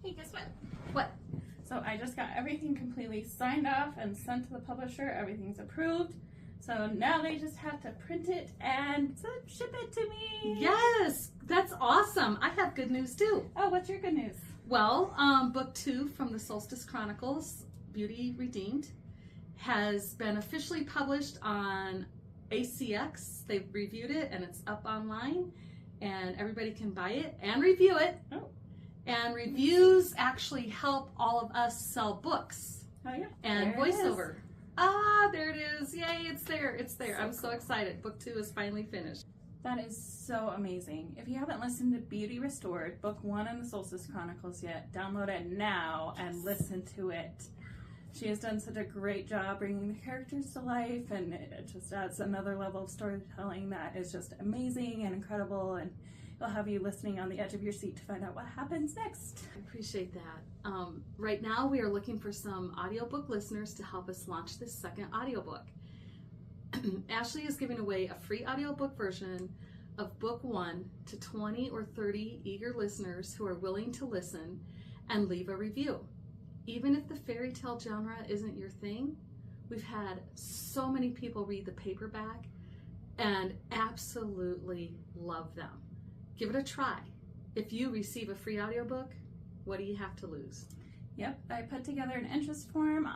Hey, guess what? What? So I just got everything completely signed off and sent to the publisher. Everything's approved. So now they just have to print it and ship it to me. Yes, that's awesome. I have good news too. Oh, what's your good news? Well, book 2 from the Solstice Chronicles, Beauty Redeemed, has been officially published on ACX. They've reviewed it and it's up online and everybody can buy it and review it. Oh. And reviews actually help all of us sell books. Oh, yeah. And There it voiceover. Ah, there it is. Yay, it's there. It's there. I'm so excited. Book 2 is finally finished. That is so amazing. If you haven't listened to Beauty Restored, book 1 in the Solstice Chronicles yet, download it now and listen to it. She has done such a great job bringing the characters to life, and it just adds another level of storytelling that is just amazing and incredible, and it'll have you listening on the edge of your seat to find out what happens next. I appreciate that. Right now we are looking for some audiobook listeners to help us launch this second audiobook. Ashley is giving away a free audiobook version of book 1 to 20 or 30 eager listeners who are willing to listen and leave a review. Even if the fairy tale genre isn't your thing, we've had so many people read the paperback and absolutely love them. Give it a try. If you receive a free audiobook, what do you have to lose? Yep, I put together an interest form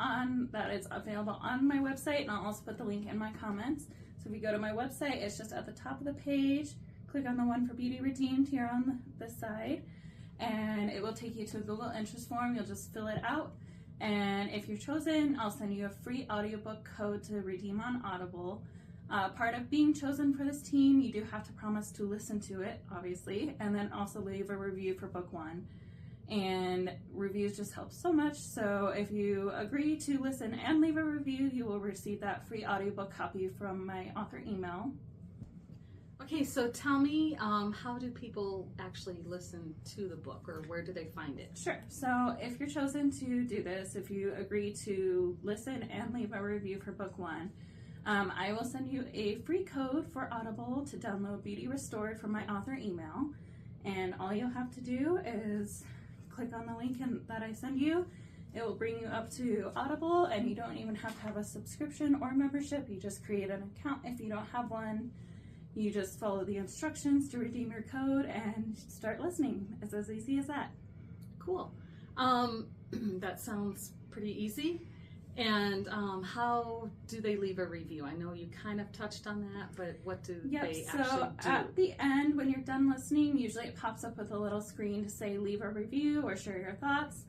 that is available on my website, and I'll also put the link in my comments. So if you go to my website, it's just at the top of the page. Click on the one for Beauty Redeemed here on this side, and it will take you to the little interest form. You'll just fill it out, and if you're chosen, I'll send you a free audiobook code to redeem on Audible. Part of being chosen for this team, you do have to promise to listen to it, obviously, and then also leave a review for book 1. And reviews just help so much, so if you agree to listen and leave a review, you will receive that free audiobook copy from my author email. Okay, so tell me, how do people actually listen to the book, or where do they find it? Sure. So if you're chosen to do this, if you agree to listen and leave a review for book 1, I will send you a free code for Audible to download Beauty Restored from my author email. And all you'll have to do is click on the link that I send you. It will bring you up to Audible, and you don't even have to have a subscription or membership. You just create an account if you don't have one. You just follow the instructions to redeem your code and start listening. It's as easy as that. Cool. That sounds pretty easy. And how do they leave a review? I know you kind of touched on that, but what do they actually do? So at the end, when you're done listening, usually it pops up with a little screen to say leave a review or share your thoughts.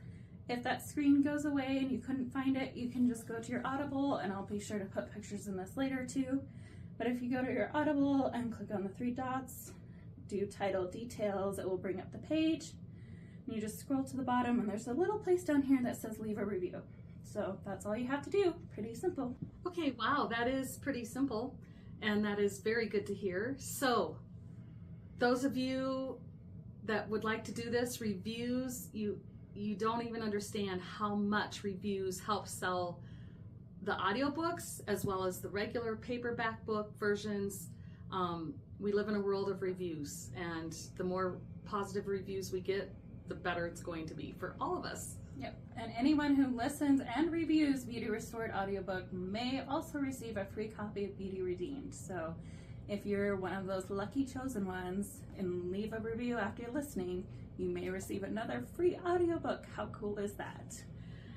If that screen goes away and you couldn't find it, you can just go to your Audible, and I'll be sure to put pictures in this later too. But if you go to your Audible and click on the 3 dots, do title details, it will bring up the page. And you just scroll to the bottom, and there's a little place down here that says leave a review. So that's all you have to do. Pretty simple. Okay, wow, that is pretty simple, and that is very good to hear. So those of you that would like to do this, reviews, you don't even understand how much reviews help sell the audiobooks as well as the regular paperback book versions. We live in a world of reviews, and the more positive reviews we get, the better it's going to be for all of us. Yep, and anyone who listens and reviews Beauty Restored audiobook may also receive a free copy of Beauty Redeemed. So if you're one of those lucky chosen ones and leave a review after you're listening, you may receive another free audiobook. How cool is that?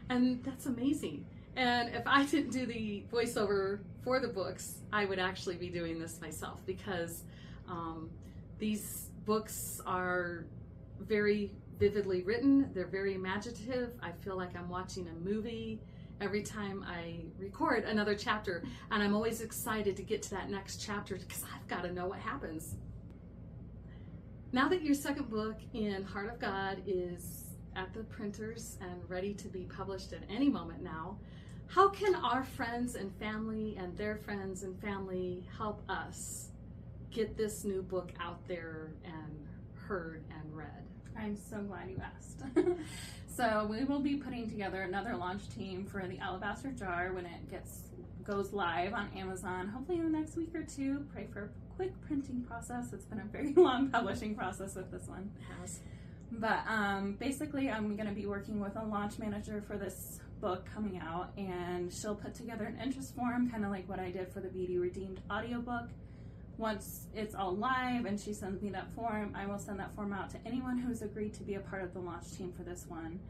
And that's amazing. And if I didn't do the voiceover for the books, I would actually be doing this myself, because these books are very vividly written. They're very imaginative. I feel like I'm watching a movie every time I record another chapter, and I'm always excited to get to that next chapter because I've got to know what happens. Now that your second book in Heart of God is at the printers and ready to be published at any moment now, how can our friends and family and their friends and family help us get this new book out there and heard and read? I'm so glad you asked. So we will be putting together another launch team for the Alabaster Jar when it goes live on Amazon, hopefully in the next week or 2. Pray for a quick printing process. It's been a very long publishing process with this one. It has. But basically, I'm going to be working with a launch manager for this book coming out, and she'll put together an interest form, kind of like what I did for the Beauty Redeemed audiobook. Once it's all live and she sends me that form, I will send that form out to anyone who's agreed to be a part of the launch team for this one.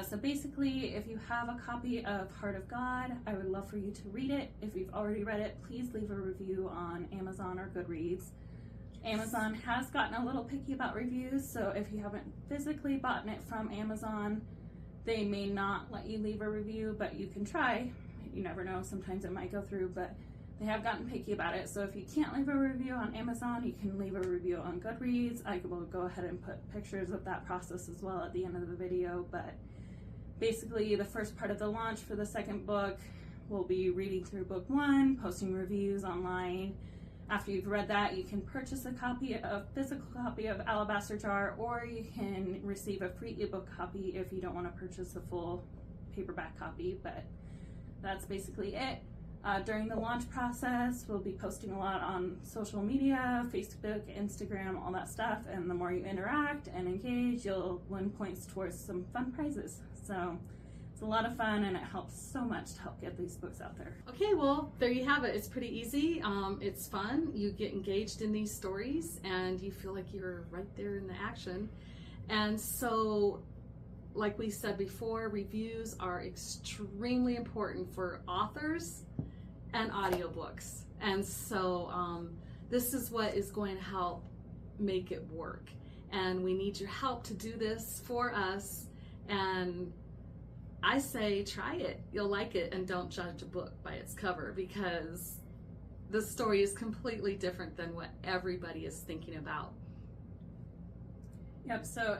So basically, if you have a copy of Heart of God, I would love for you to read it. If you've already read it, please leave a review on Amazon or Goodreads. Amazon has gotten a little picky about reviews, so if you haven't physically bought it from Amazon, they may not let you leave a review, but you can try. You never know, sometimes it might go through, but they have gotten picky about it. So if you can't leave a review on Amazon, you can leave a review on Goodreads. I will go ahead and put pictures of that process as well at the end of the video, but basically the first part of the launch for the second book, we'll be reading through book 1, posting reviews online. After you've read that, you can purchase a physical copy of Alabaster Jar, or you can receive a free ebook copy if you don't want to purchase a full paperback copy, but that's basically it. During the launch process, we'll be posting a lot on social media, Facebook, Instagram, all that stuff, and the more you interact and engage, you'll win points towards some fun prizes. So it's a lot of fun, and it helps so much to help get these books out there. Okay, well, there you have it. It's pretty easy. It's fun. You get engaged in these stories, and you feel like you're right there in the action. And so, like we said before, reviews are extremely important for authors and audiobooks. And so this is what is going to help make it work. And we need your help to do this for us. And I say try it. You'll like it, and don't judge a book by its cover, because the story is completely different than what everybody is thinking about. Yep, so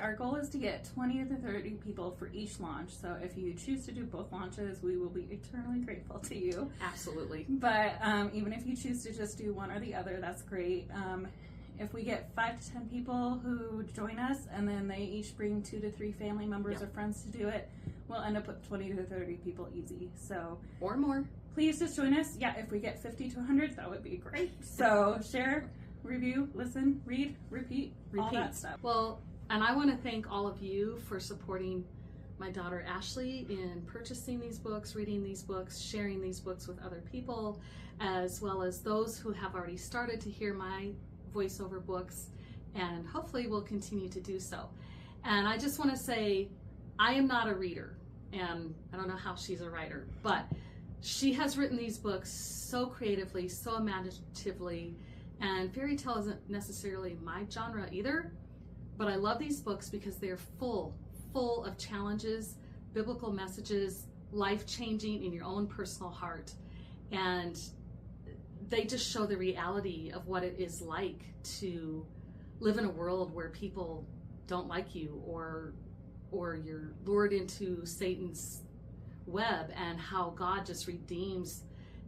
our goal is to get 20 to 30 people for each launch. So if you choose to do both launches, we will be eternally grateful to you. Absolutely. But even if you choose to just do one or the other, that's great. If we get 5 to 10 people who join us, and then they each bring 2 to 3 family members or friends to do it, we'll end up with 20 to 30 people easy. So, or more. Please just join us. Yeah, if we get 50 to 100, that would be great. So share, review, listen, read, repeat, all that stuff. Well, and I want to thank all of you for supporting my daughter Ashley in purchasing these books, reading these books, sharing these books with other people, as well as those who have already started to hear my voiceover books, and hopefully will continue to do so. And I just want to say, I am not a reader, and I don't know how she's a writer, but she has written these books so creatively, so imaginatively, and fairy tale isn't necessarily my genre either, but I love these books because they're full of challenges, biblical messages, life-changing in your own personal heart, and they just show the reality of what it is like to live in a world where people don't like you, or you're lured into Satan's web, and how God just redeems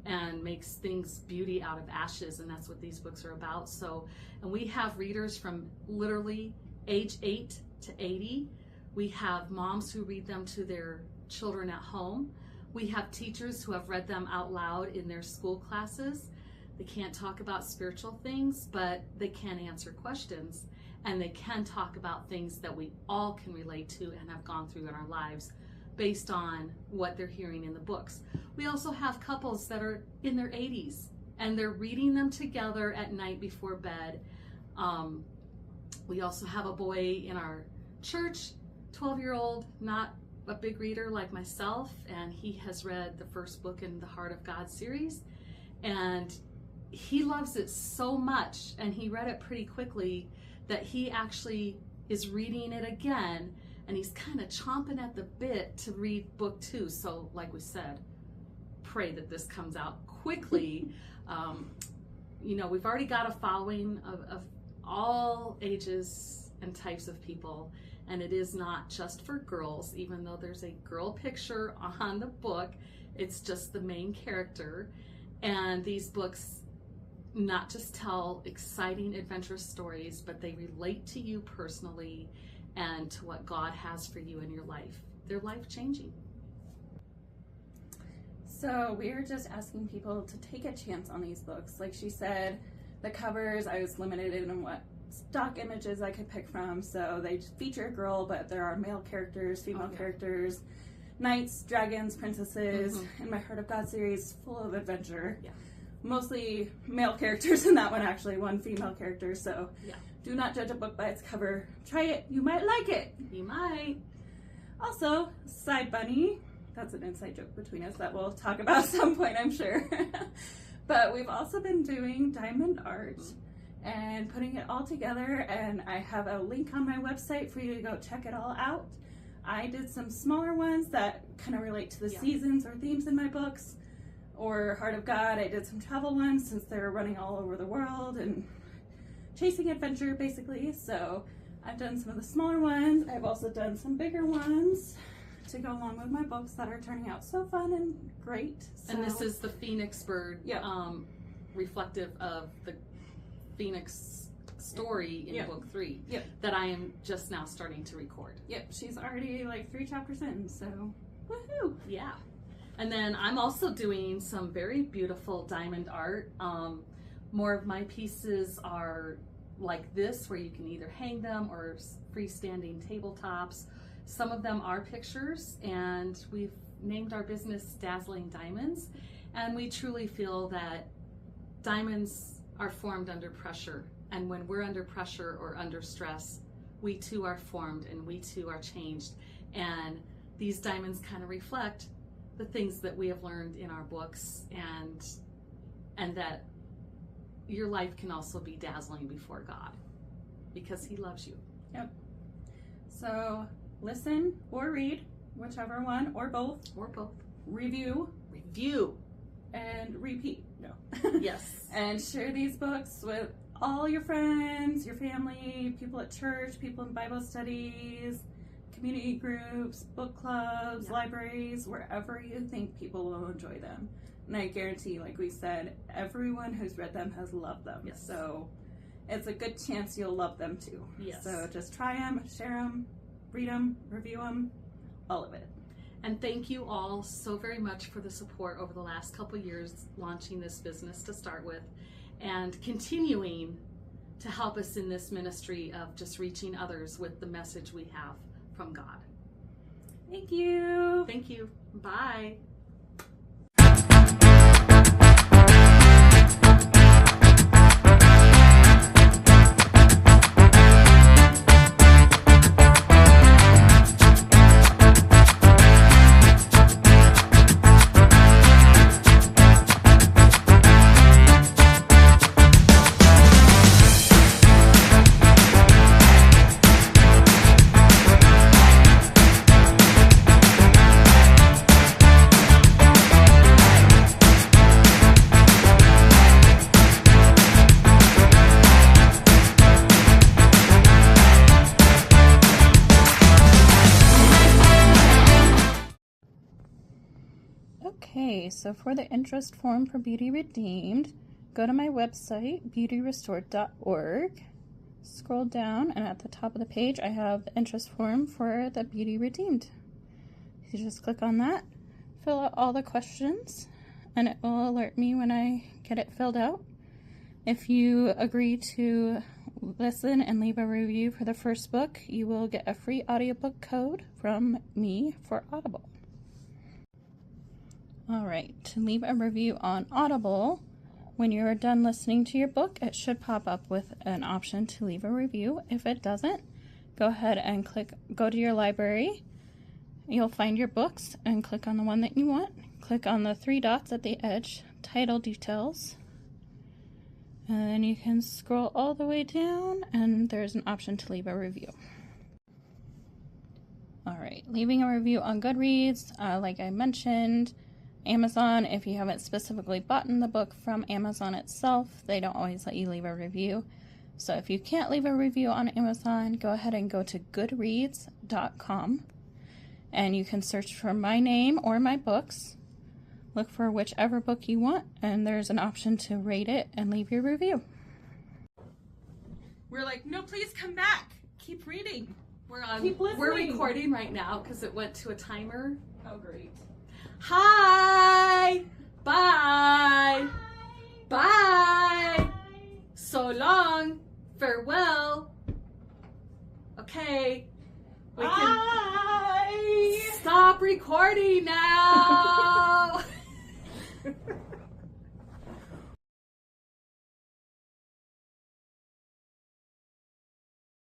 and makes things beauty out of ashes. And that's what these books are about. So, and we have readers from literally age 8 to 80. We have moms who read them to their children at home. We have teachers who have read them out loud in their school classes. They can't talk about spiritual things, but they can answer questions, and they can talk about things that we all can relate to and have gone through in our lives based on what they're hearing in the books. We also have couples that are in their 80s, and they're reading them together at night before bed. We also have a boy in our church, 12-year-old, not a big reader like myself, and he has read the first book in the Heart of God series, and he loves it so much, and he read it pretty quickly, that he actually is reading it again, and he's kind of chomping at the bit to read book 2. So like we said, pray that this comes out quickly. We've already got a following of all ages and types of people, and it is not just for girls, even though there's a girl picture on the book. It's just the main character, and these books not just tell exciting, adventurous stories, but they relate to you personally and to what God has for you in your life. They're life-changing. So we're just asking people to take a chance on these books. Like she said, the covers, I was limited in what stock images I could pick from. So they feature a girl, but there are male characters, female characters, knights, dragons, princesses. In my Heart of God series, full of adventure. Yeah. Mostly male characters in that one, actually. One female character. So do not judge a book by its cover. Try it. You might like it. You might. Also, Side Bunny. That's an inside joke between us that we'll talk about at some point, I'm sure. But we've also been doing diamond art and putting it all together, and I have a link on my website for you to go check it all out. I did some smaller ones that kind of relate to the seasons or themes in my books, or Heart of God. I did some travel ones since they're running all over the world and chasing adventure, basically. So I've done some of the smaller ones. I've also done some bigger ones to go along with my books that are turning out so fun and great. So, and this is the Phoenix bird, reflective of the Phoenix story in book 3 that I am just now starting to record. She's already like 3 chapters in, so woohoo! Yeah. And then I'm also doing some very beautiful diamond art. More of my pieces are like this, where you can either hang them or freestanding tabletops. Some of them are pictures, and we've named our business Dazzling Diamonds, and we truly feel that diamonds are formed under pressure, and when we're under pressure or under stress, we too are formed and we too are changed. And these diamonds kind of reflect the things that we have learned in our books, and that your life can also be dazzling before God because He loves you. Yep. So listen or read, whichever one, or both. Or both. Review. And repeat. No. Yes. And share these books with all your friends, your family, people at church, people in Bible studies, community groups, book clubs, libraries, wherever you think people will enjoy them. And I guarantee, like we said, everyone who's read them has loved them. Yes. So it's a good chance you'll love them too. Yes. So just try them, share them, read them, review them, all of it. And thank you all so very much for the support over the last couple years launching this business to start with, and continuing to help us in this ministry of just reaching others with the message we have from God. Thank you. Thank you. Bye. Okay, so for the interest form for Beauty Redeemed, go to my website, beautyrestored.org. Scroll down, and at the top of the page, I have the interest form for the Beauty Redeemed. You just click on that, fill out all the questions, and it will alert me when I get it filled out. If you agree to listen and leave a review for the first book, you will get a free audiobook code from me for Audible. Alright, to leave a review on Audible, when you're done listening to your book, it should pop up with an option to leave a review. If it doesn't, go ahead and go to your library. You'll find your books and click on the one that you want. Click on the 3 dots at the edge, title details. And then you can scroll all the way down, and there's an option to leave a review. Alright, leaving a review on Goodreads, like I mentioned. Amazon, if you haven't specifically bought the book from Amazon itself, they don't always let you leave a review. So if you can't leave a review on Amazon, go ahead and go to goodreads.com, and you can search for my name or my books. Look for whichever book you want, and there's an option to rate it and leave your review. We're like, no, please come back. Keep reading. We're recording right now because it went to a timer. Oh, great. Hi. Bye. Bye. So long. farewell. Okay. We can Bye! stop recording now.